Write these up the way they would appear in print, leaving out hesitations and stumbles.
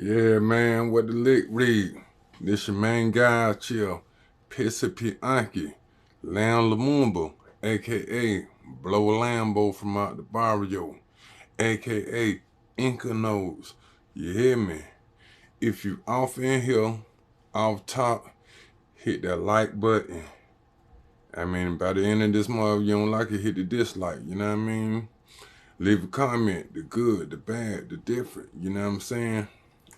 Yeah, man, what the lick read? This your main guy out here, Pissy Pianki, Lamb Lumumba, aka Blow Lambo from out the barrio, aka Inca Nose. You hear me? If you off in here, off top, hit that like button. I mean, by the end of this month, you don't like it, hit the dislike, you know what I mean? Leave a comment, the good, the bad, the different, you know what I'm saying?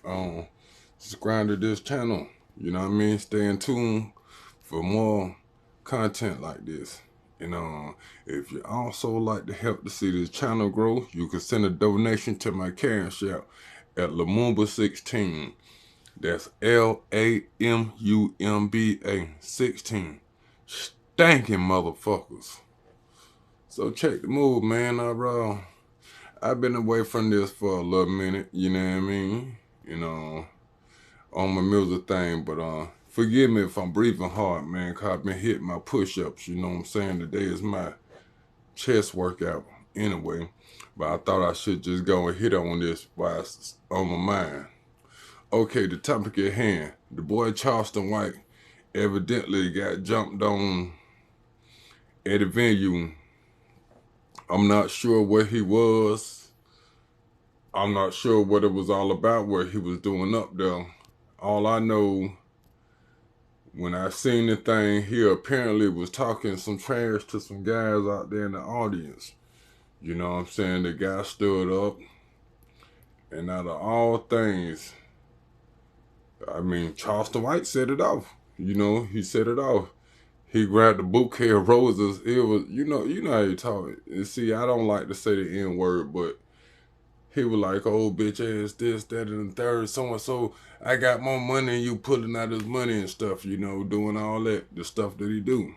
Um, Subscribe to this channel, you know what I mean? Stay in tune for more content like this. And if you also like to help to see this channel grow, you can send a donation to my cash app at Lumumba16. That's Lamumba 16. Stankin' motherfuckers. So check the move, man. I've been away from this for a little minute, you know what I mean? You know, on my music thing, but forgive me if I'm breathing hard, man, cause I've been hitting my push-ups, you know what I'm saying? Today is my chest workout anyway, but I thought I should just go and hit on this while it's on my mind. Okay, the topic at hand. The boy Charleston White evidently got jumped on at a venue. I'm not sure where he was. I'm not sure what it was all about, what he was doing up there. All I know, when I seen the thing, he apparently was talking some trash to some guys out there in the audience. You know what I'm saying? The guy stood up, and out of all things, I mean, Charleston White set it off. You know, he set it off. He grabbed the bouquet of roses. It was, you know how he talk. And see, I don't like to say the N word, but he was like, "Oh, bitch ass, this, that, and the third, so and so. I got more money than you, pulling out his money and stuff, you know, doing all that, the stuff that he do."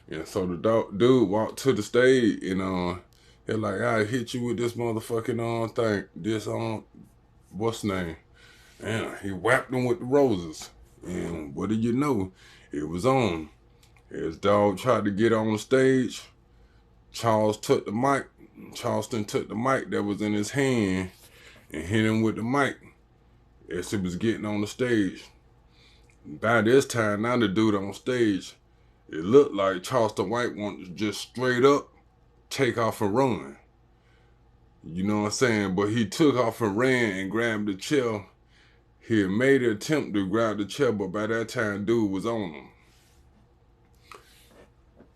And so the dude walked to the stage and he like, "I hit you with this motherfucking thing, this what's the name?" And he whacked him with the roses. And what do you know? It was on. His dog tried to get on the stage. Charleston took the mic that was in his hand and hit him with the mic as he was getting on the stage. By this time, now the dude on stage, it looked like Charleston White wanted to just straight up take off and run. You know what I'm saying? But he took off and ran and grabbed the chair. He had made an attempt to grab the chair, but by that time, dude was on him.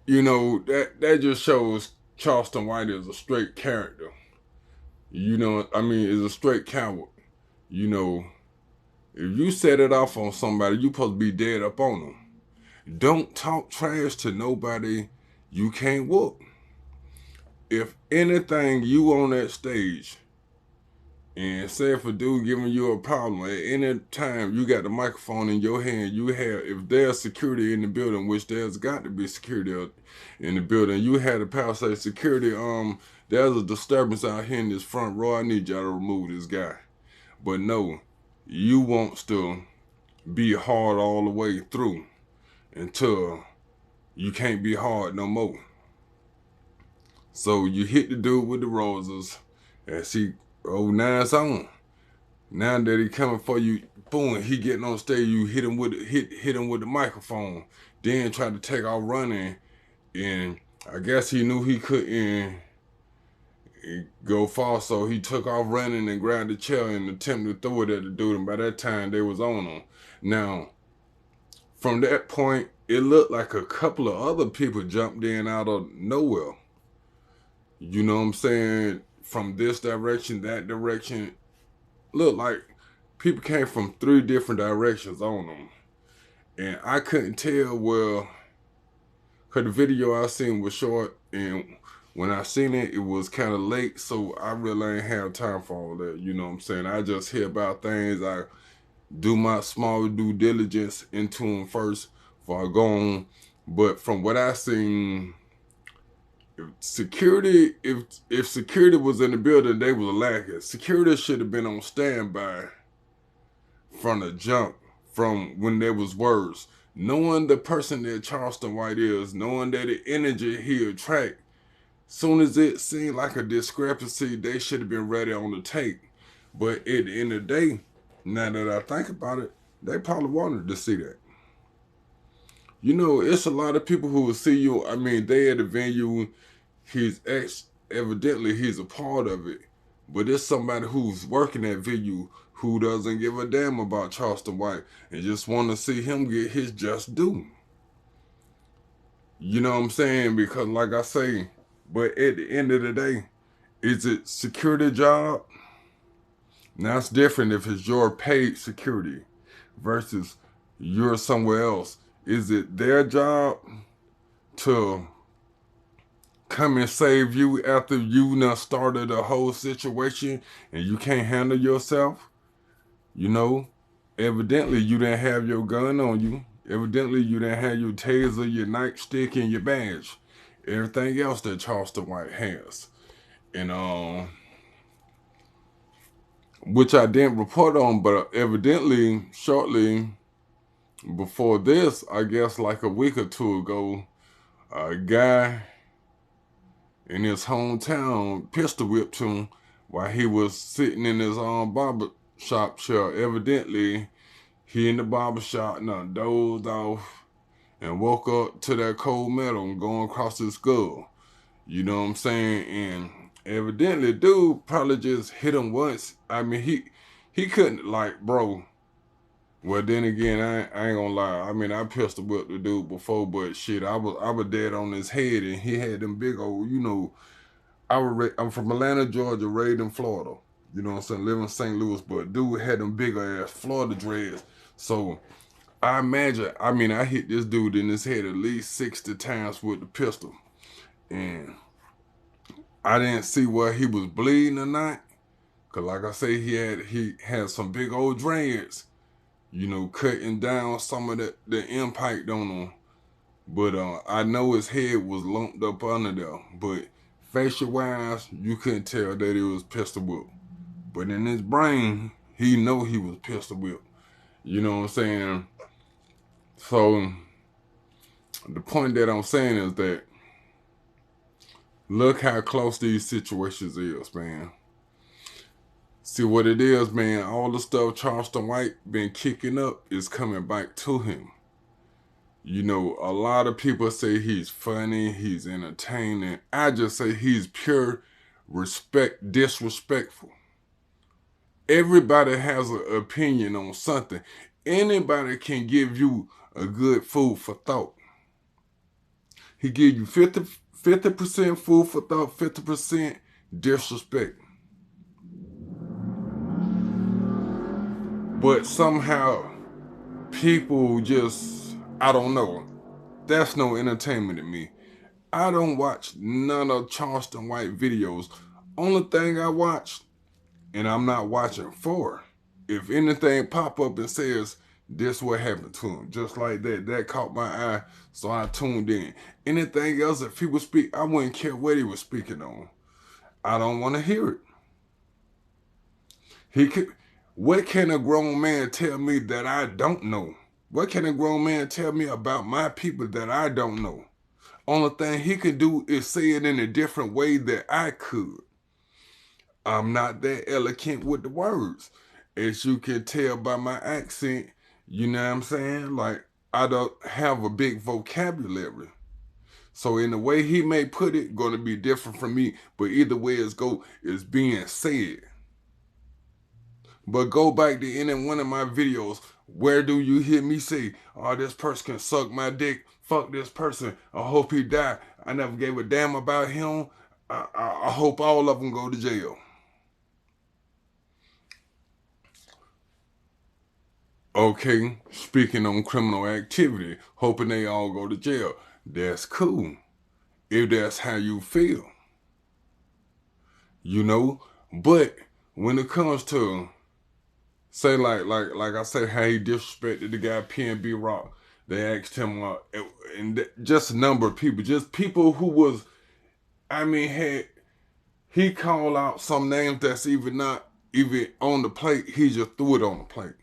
You know, that just shows Charleston White is a straight character. You know, I mean, is a straight coward. You know, if you set it off on somebody, you supposed to be dead up on them. Don't talk trash to nobody you can't whoop. If anything, you on that stage, and say if a dude giving you a problem, at any time you got the microphone in your hand, you have, if there's security in the building, which there's got to be security in the building, you had the power say, "Security, there's a disturbance out here in this front row, I need y'all to remove this guy." But no, you wants to be hard all the way through until you can't be hard no more. So you hit the dude with the roses, and see, oh, now it's on. Now that he coming for you, boom, he getting on stage, you hit him with the microphone, then try to take off running, and I guess he knew he couldn't go far, so he took off running and grabbed the chair and attempted to throw it at the dude, and by that time they was on him. Now, from that point, it looked like a couple of other people jumped in out of nowhere. You know what I'm saying? From this direction, that direction. Look like people came from 3 different directions on them. And I couldn't tell, well, because the video I seen was short, and when I seen it, it was kind of late, so I really ain't have time for all that. You know what I'm saying? I just hear about things. I do my small due diligence into them first before I go on. But from what I seen, if security was in the building, they was lacking. Security should have been on standby from the jump, from when there was words. Knowing the person that Charleston White is, knowing that the energy he attract, soon as it seemed like a discrepancy, they should have been ready on the take. But at the end of the day, Now that I think about it, they probably wanted to see that. You know, it's a lot of people who will see you. I mean, they at the venue, evidently he's a part of it. But it's somebody who's working at venue who doesn't give a damn about Charleston White and just want to see him get his just due. You know what I'm saying? Because like I say, but at the end of the day, is it security job? Now it's different if it's your paid security versus you're somewhere else. Is it their job to come and save you after you now started a whole situation and you can't handle yourself? You know, evidently you didn't have your gun on you. Evidently you didn't have your taser, your nightstick, and your badge. Everything else that Charleston White has. And which I didn't report on, but evidently shortly before this, I guess like a week or two ago, a guy in his hometown pistol whipped him while he was sitting in his barber shop chair. Evidently, he in the barber shop and dozed off and woke up to that cold metal going across his skull. You know what I'm saying? And evidently, dude probably just hit him once. I mean, he couldn't, like, bro. Well, then again, I ain't gonna lie. I mean, I pistol whipped the dude before, but shit, I was dead on his head, and he had them big old, you know. I'm from Atlanta, Georgia, raised in Florida. You know what I'm saying? Live in St. Louis, but dude had them bigger ass Florida dreads. So I imagine, I mean, I hit this dude in his head at least 60 times with the pistol, and I didn't see where he was bleeding or not. Cause like I say, he had some big old dreads, you know, cutting down some of the impact on him. But I know his head was lumped up under there. But facial wise, you couldn't tell that it was pistol whipped. But in his brain, he know he was pistol whipped. You know what I'm saying? So the point that I'm saying is that look how close these situations is, man. See what it is, man. All the stuff Charleston White been kicking up is coming back to him. You know, a lot of people say he's funny, he's entertaining. I just say he's pure disrespectful. Everybody has an opinion on something. Anybody can give you a good food for thought. He give you 50% food for thought, 50% disrespect. But somehow people just, I don't know. That's no entertainment to me. I don't watch none of Charleston White videos. Only thing I watch, and I'm not watching for, if anything pop up and says this what happened to him, just like that caught my eye, so I tuned in. Anything else if he would speak, I wouldn't care what he was speaking on. I don't want to hear it. He could. What can a grown man tell me that I don't know? What can a grown man tell me about my people that I don't know? Only thing he could do is say it in a different way that I could. I'm not that eloquent with the words. As you can tell by my accent, you know what I'm saying? Like, I don't have a big vocabulary. So in the way he may put it, gonna be different from me. But either way it's being said. But go back to any one of my videos. Where do you hear me say, oh, this person can suck my dick, fuck this person, I hope he die. I never gave a damn about him. I hope all of them go to jail. Okay, speaking on criminal activity, hoping they all go to jail. That's cool. If that's how you feel. You know? But when it comes to say like I said, how he disrespected the guy PNB Rock. They asked him, and just a number of people, just people who was, I mean, he called out some names that's even not even on the plate. He just threw it on the plate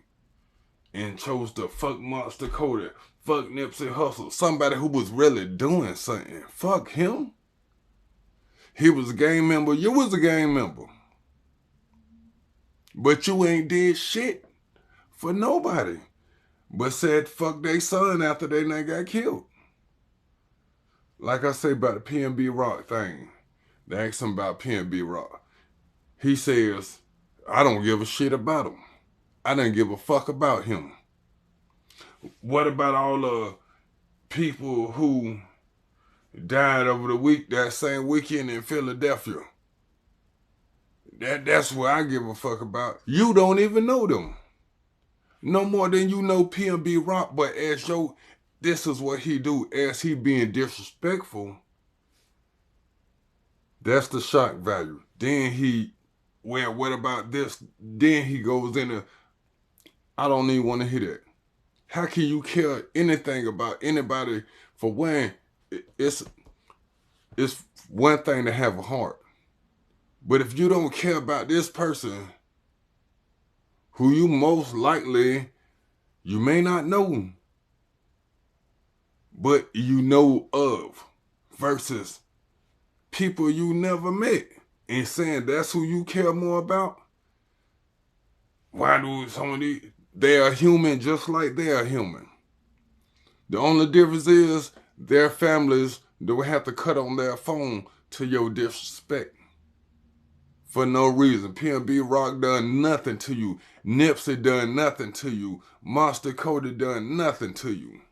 and chose to fuck Monster Cody, fuck Nipsey Hussle, somebody who was really doing something. Fuck him. He was a gang member. You was a gang member. But you ain't did shit. for nobody, but said fuck their son after they done got killed. Like I say about the PNB Rock thing, they asked him about PNB Rock. He says, I don't give a shit about him. I didn't give a fuck about him. What about all the people who died over the week, that same weekend in Philadelphia? That's what I give a fuck about. You don't even know them. No more than you know PNB Rock, but this is what he do. As he being disrespectful, that's the shock value. Then what about this? Then he goes into, I don't even want to hear that. How can you care anything about anybody? For one, it's one thing to have a heart. But if you don't care about this person, who you most likely, you may not know, but you know of, versus people you never met, and saying that's who you care more about, why do some of these, they are human just like they are human. The only difference is their families don't have to cut on their phone to your disrespect. For no reason. PNB Rock done nothing to you. Nipsey done nothing to you. Monster Cody done nothing to you.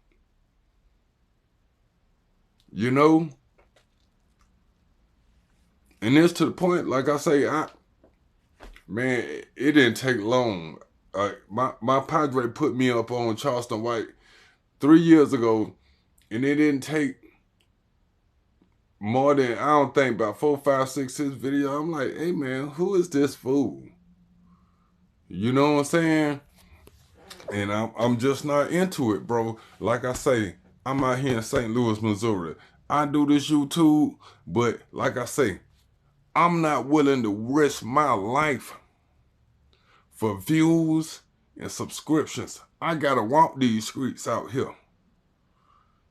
You know? And it's to the point, like I say, man, it didn't take long. My padre put me up on Charleston White 3 years ago, and it didn't take more than, I don't think, about 4, 5, 6, 6 videos. I'm like, hey man, who is this fool? You know what I'm saying? And I'm just not into it, bro. Like I say, I'm out here in St. Louis, Missouri. I do this YouTube, but like I say, I'm not willing to risk my life for views and subscriptions. I gotta walk these streets out here.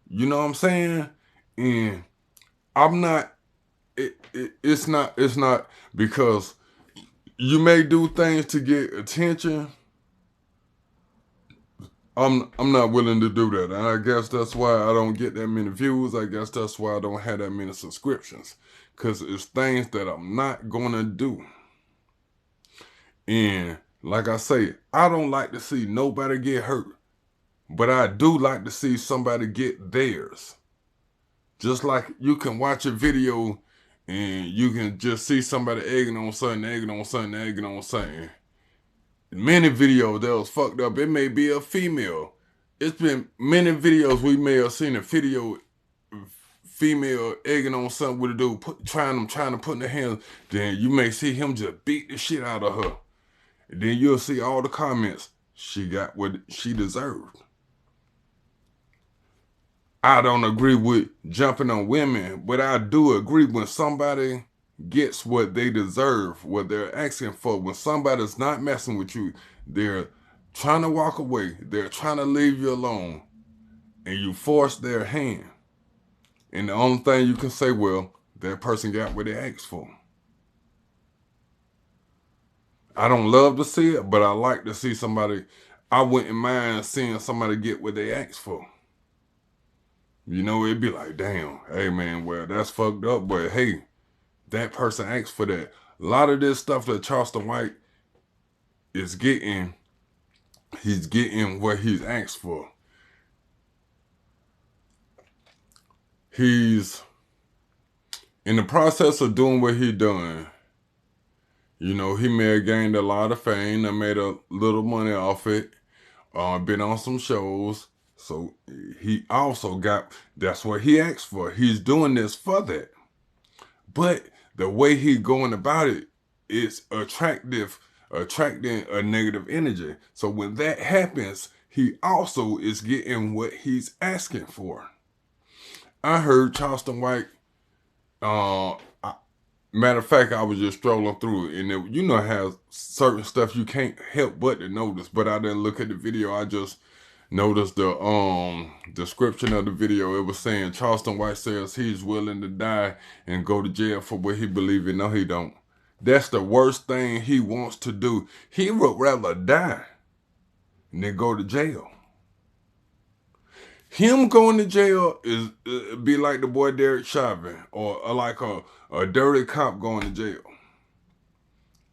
You know what I'm saying? And I'm not, it's not because you may do things to get attention. I'm not willing to do that. And I guess that's why I don't get that many views. I guess that's why I don't have that many subscriptions. Because it's things that I'm not going to do. And like I say, I don't like to see nobody get hurt. But I do like to see somebody get theirs. Just like you can watch a video and you can just see somebody egging on something. Many videos that was fucked up. It may be a female. It's been many videos we may have seen a female egging on something with a dude, trying to put in their hands. Then you may see him just beat the shit out of her. And then you'll see all the comments. She got what she deserved. I don't agree with jumping on women, but I do agree when somebody gets what they deserve, what they're asking for. When somebody's not messing with you, they're trying to walk away, they're trying to leave you alone, and you force their hand. And the only thing you can say, well, that person got what they asked for. I don't love to see it, but I like to see somebody, I wouldn't mind seeing somebody get what they asked for. You know, it'd be like, damn, hey man, well, that's fucked up, but hey, that person asked for that. A lot of this stuff that Charleston White is getting, he's getting what he's asked for. He's in the process of doing what he done. You know, he may have gained a lot of fame. I made a little money off it. Been on some shows. So he also got, that's what he asked for. He's doing this for that. But the way he's going about it is attracting a negative energy. So when that happens, he also is getting what he's asking for. I heard Charleston White, matter of fact, I was just strolling through it, and it, you know how certain stuff you can't help but to notice, but I didn't look at the video. I just noticed the description of the video. It was saying Charleston White says he's willing to die and go to jail for what he believes in. No, he don't. That's the worst thing he wants to do. He would rather die than go to jail. Him going to jail is be like the boy Derek Chauvin or like a dirty cop going to jail.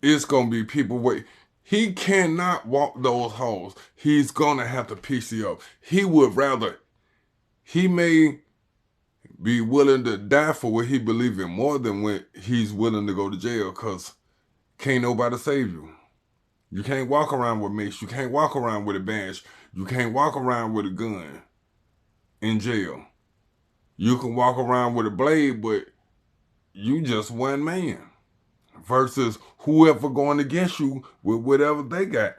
It's going to be people wait. He cannot walk those halls. He's going to have to PC up. He would rather, he may be willing to die for what he believes in more than when he's willing to go to jail, because can't nobody save you. You can't walk around with mace. You can't walk around with a badge. You can't walk around with a gun in jail. You can walk around with a blade, but you just one man versus whoever going against you with whatever they got.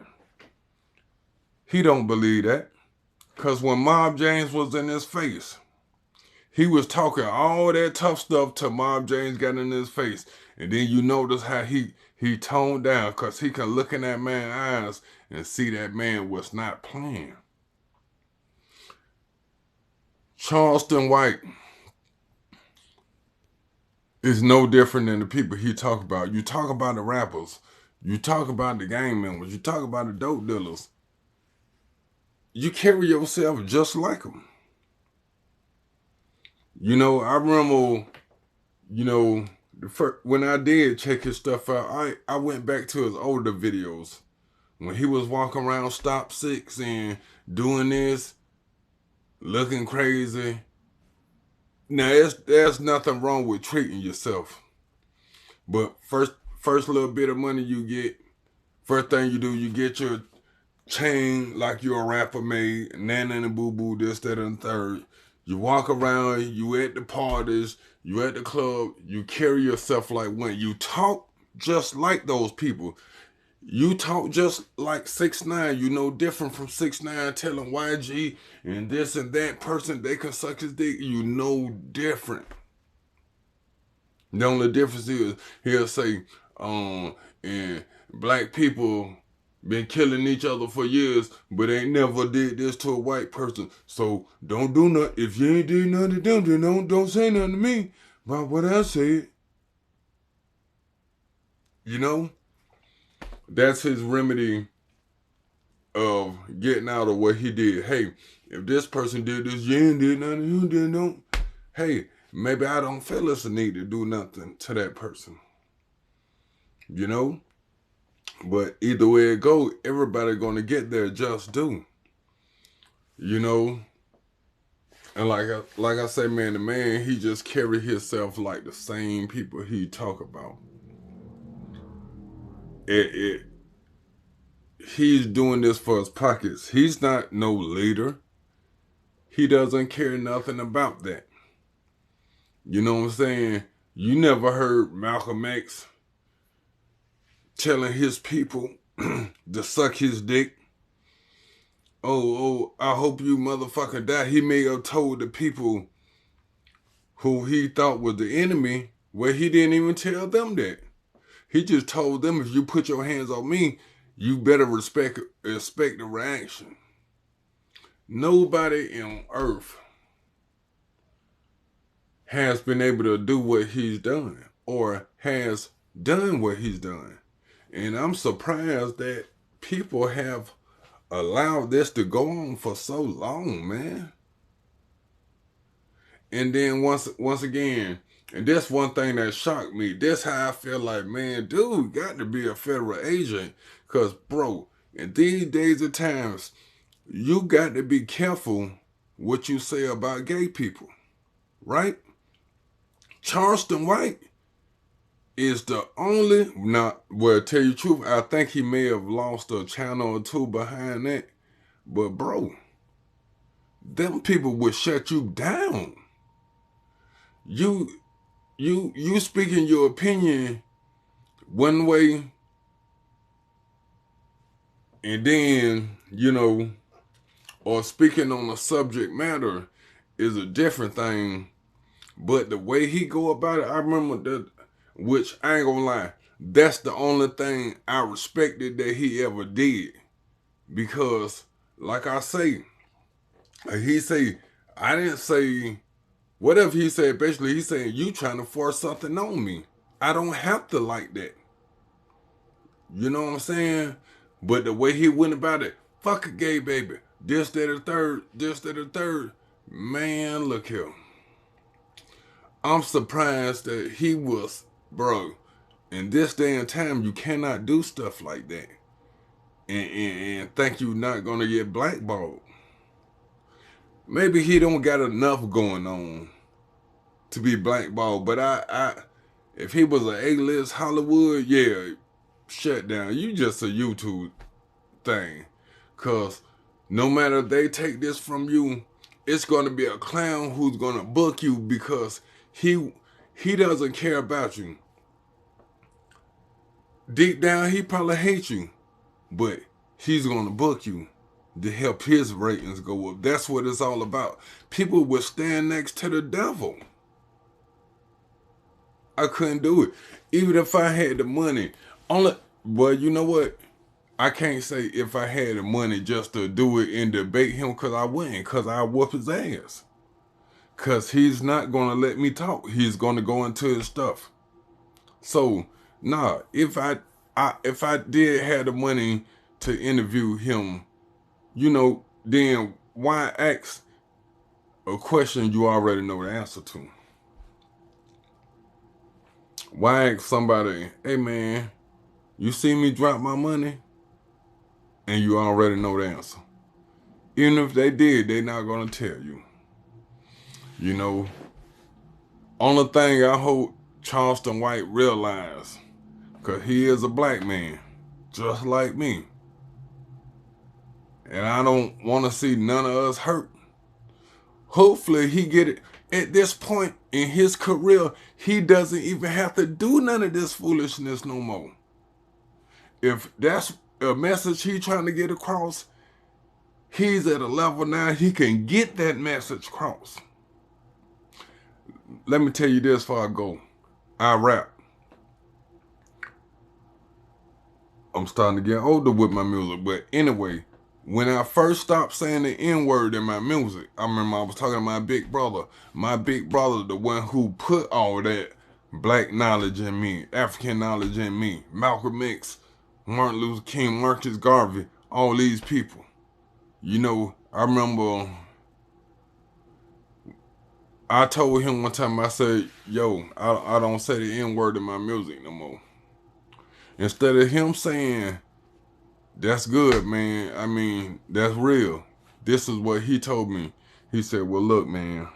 He don't believe that, because when Mob James was in his face, he was talking all that tough stuff till Mob James got in his face. And then you notice how he toned down, because he can look in that man's eyes and see that man was not playing. Charleston White is no different than the people he talk about. You talk about the rappers. You talk about the gang members. You talk about the dope dealers. You carry yourself just like them. You know, I remember, you know, when I did check his stuff out, I went back to his older videos. When he was walking around Stop 6 and doing this, looking crazy. Now, there's nothing wrong with treating yourself. But first little bit of money you get, first thing you do, you get your chain like you're a rapper made, nana and boo boo, this, that, and third. You walk around, you at the parties, you at the club, you carry yourself like one. You talk just like those people. You talk just like 6ix9ine. You know different from 6ix9ine telling YG and this and that person they can suck his dick. You know different. The only difference is he'll say, and black people been killing each other for years, but ain't never did this to a white person. So don't do nothing. If you ain't did nothing to them, then don't say nothing to me about what I said. You know? That's his remedy of getting out of what he did. Hey, if this person did this, you ain't did nothing, you did nothing. Hey, maybe I don't feel it's a need to do nothing to that person. You know? But either way it go, everybody gonna get their just due. You know? And like I say, man, the man, he just carry himself like the same people he talk about. He's doing this for his pockets. He's not no leader. He doesn't care nothing about that. You know what I'm saying? You never heard Malcolm X telling his people to suck his dick. Oh, I hope you motherfucker die. He may have told the people who he thought was the enemy, where he didn't even tell them that. He just told them, if you put your hands on me, you better expect the reaction. Nobody on earth has been able to do what he's done or has done what he's done. And I'm surprised that people have allowed this to go on for so long, man. And then once again, and that's one thing that shocked me. That's how I feel like, man, dude got to be a federal agent. Because, bro, in these days and times, you got to be careful what you say about gay people, right? Charleston White is the only, well, tell you the truth, I think he may have lost a channel or two behind that. But, bro, them people would shut you down. You speaking your opinion one way, and then, you know, or speaking on a subject matter is a different thing. But the way he go about it, I remember that, which I ain't gonna lie, that's the only thing I respected that he ever did. Because, like I say, he say, I didn't say, whatever he said, basically he's saying, you trying to force something on me. I don't have to like that. You know what I'm saying? But the way he went about it, Fuck a gay baby. This, that, or third. This, that, or third. Man, look here. I'm surprised that he was, bro. In this day and time, you cannot do stuff like that and think you're not gonna get blackballed. Maybe he don't got enough going on to be blackballed, but if he was an A-list Hollywood, yeah, shut down. You just a YouTube thing, cause no matter if they take this from you, it's gonna be a clown who's gonna book you because he doesn't care about you. Deep down, he probably hates you, but he's gonna book you to help his ratings go up. That's what it's all about. People would stand next to the devil. I couldn't do it. Even if I had the money. Well, you know what? I can't say if I had the money just to do it and debate him, because I wouldn't, because I whoop his ass. Because he's not going to let me talk. He's going to go into his stuff. So, nah, if I did have the money to interview him, you know, then why ask a question you already know the answer to? Why ask somebody, hey man, you see me drop my money? And you already know the answer. Even if they did, they're not going to tell you. You know, only thing I hope Charleston White realize, because he is a black man, just like me. And I don't want to see none of us hurt. Hopefully he get it. At this point in his career, he doesn't even have to do none of this foolishness no more. If that's a message he's trying to get across, he's at a level now he can get that message across. Let me tell you this before I go. I rap. I'm starting to get older with my music, but anyway, when I first stopped saying the N-word in my music, I remember I was talking to my big brother. My big brother, the one who put all that black knowledge in me, African knowledge in me. Malcolm X, Martin Luther King, Marcus Garvey, all these people. You know, I remember I told him one time, I said, yo, I don't say the N-word in my music no more. Instead of him saying, that's good, man. I mean, that's real. This is what he told me. He said, well, look, man,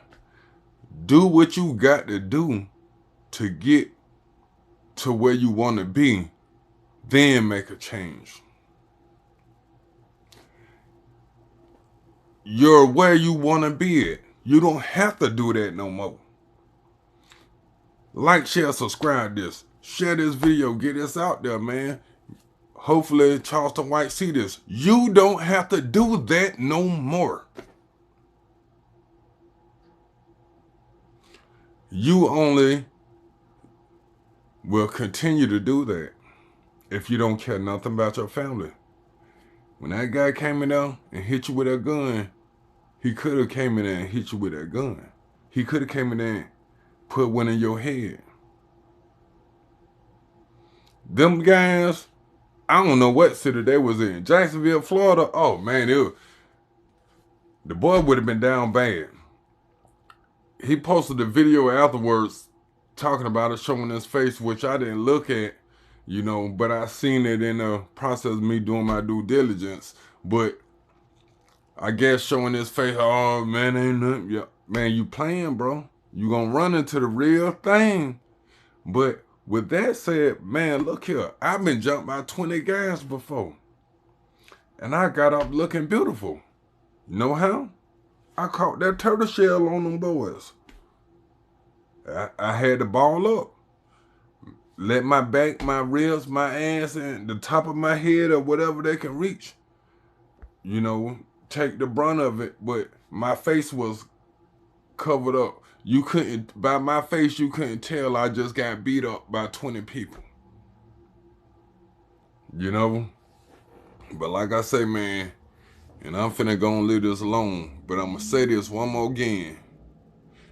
do what you got to do to get to where you want to be, then make a change. You're where you want to be at. You don't have to do that no more. Like, share, subscribe this. Share this video. Get this out there, man. Hopefully Charleston White see this. You don't have to do that no more. You only will continue to do that if you don't care nothing about your family. When that guy came in there and hit you with that gun, he could have came in there and hit you with that gun. He could have came in there and put one in your head. Them guys, I don't know what city they was in. Jacksonville, Florida. Oh, man, the boy would have been down bad. He posted a video afterwards talking about it, showing his face, which I didn't look at, you know, but I seen it in the process of me doing my due diligence. But I guess showing his face, oh, man, ain't nothing. Yeah. Man, you playing, bro. You gonna run into the real thing. But with that said, man, look here. I've been jumped by 20 guys before. And I got up looking beautiful. You know how? I caught that turtle shell on them boys. I had to ball up. Let my back, my ribs, my ass, and the top of my head or whatever they can reach, you know, take the brunt of it. But my face was covered up. You couldn't, by my face, you couldn't tell I just got beat up by 20 people. You know? But like I say, man, and I'm finna go and leave this alone, but I'm gonna say this one more again.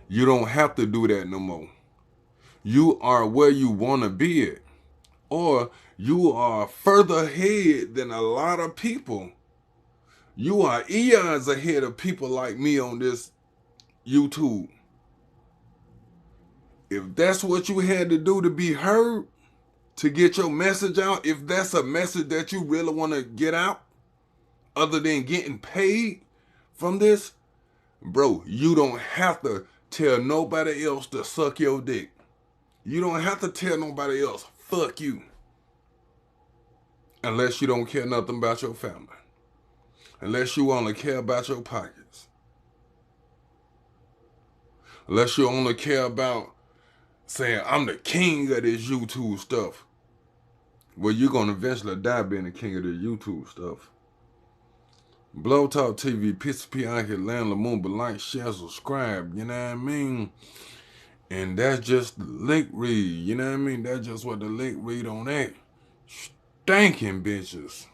You don't have to do that no more. You are where you wanna be at. Or you are further ahead than a lot of people You are eons ahead of people like me on this YouTube. If that's what you had to do to be heard, to get your message out, if that's a message that you really want to get out, other than getting paid from this, bro, you don't have to tell nobody else to suck your dick. You don't have to tell nobody else, fuck you. Unless you don't care nothing about your family. Unless you only care about your pockets. Unless you only care about saying, I'm the king of this YouTube stuff. Well, you're going to eventually die being the king of this YouTube stuff. Blow Talk TV, Pissy P. Anki, Land Lumumba, like, share, subscribe, you know what I mean? And that's just the link read, you know what I mean? That's just what the link read on that. Stinking bitches.